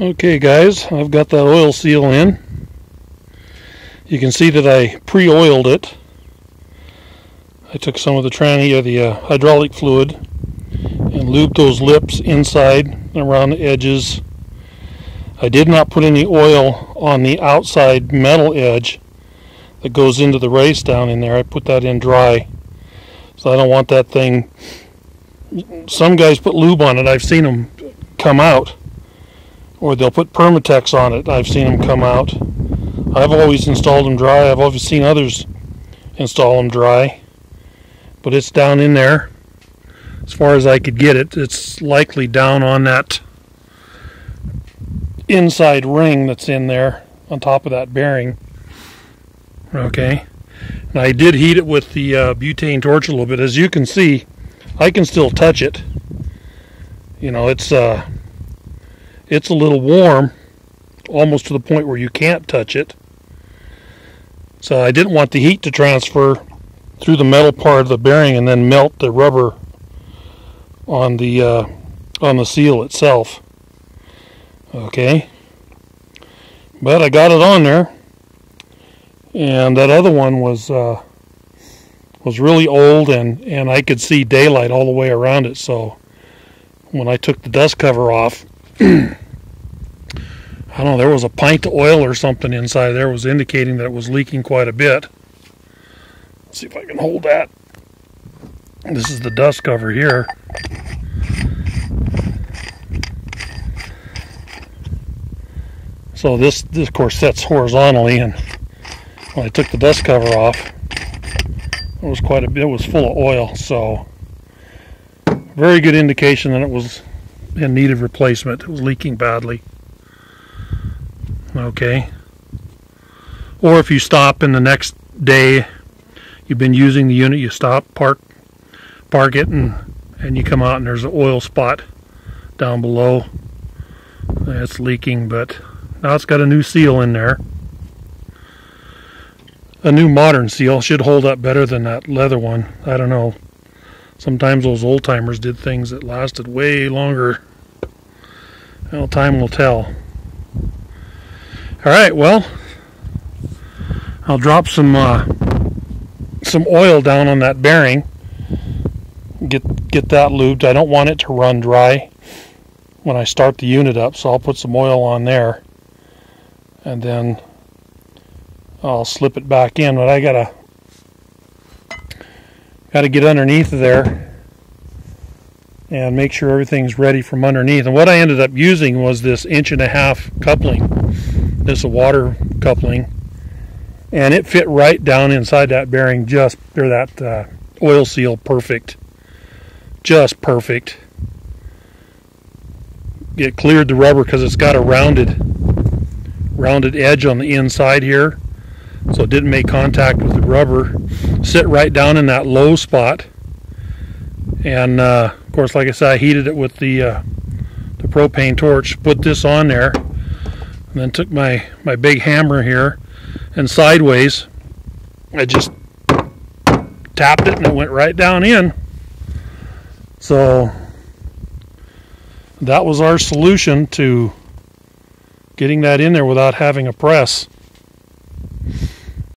Okay guys, I've got that oil seal in. You can see that I pre-oiled it. I took some of the hydraulic fluid and lubed those lips inside and around the edges. I did not put any oil on the outside metal edge that goes into the race down in there. I put that in dry, so I don't want that thing. Some guys put lube on it. I've seen them come out. Or they'll put Permatex on it. I've seen them come out. I've always installed them dry. I've always seen others install them dry. But it's down in there. As far as I could get it, it's likely down on that inside ring that's in there on top of that bearing. Okay. And I did heat it with the butane torch a little bit. As you can see, I can still touch it. You know, it's a little warm, almost to the point where you can't touch it. So I didn't want the heat to transfer through the metal part of the bearing and then melt the rubber on the seal itself. Okay, but I got it on there, and that other one was really old, and I could see daylight all the way around it. So when I took the dust cover off, I don't know, there was a pint of oil or something inside there. It was indicating that it was leaking quite a bit. Let's see if I can hold that. This is the dust cover here. So this of course sets horizontally, and when I took the dust cover off, it was quite a bit. It was full of oil, so very good indication that it was in need of replacement. It was leaking badly. Okay. Or if you stop and the next day you've been using the unit, you stop, park it, and you come out and there's an oil spot down below. It's leaking, but now it's got a new seal in there. A new modern seal. Should hold up better than that leather one. I don't know. Sometimes those old timers did things that lasted way longer. Well, time will tell. Alright, well, I'll drop some oil down on that bearing. Get that lubed. I don't want it to run dry when I start the unit up, so I'll put some oil on there, and then I'll slip it back in. But I gotta get underneath of there and make sure everything's ready from underneath. And what I ended up using was this 1.5-inch coupling. This is a water coupling, and it fit right down inside that bearing, that oil seal, perfect, just perfect. It cleared the rubber because it's got a rounded edge on the inside here, so it didn't make contact with the rubber. Sit right down in that low spot, and of course, like I said, I heated it with the propane torch. Put this on there, and then took my big hammer here, and sideways I just tapped it and it went right down in. So that was our solution to getting that in there without having a press.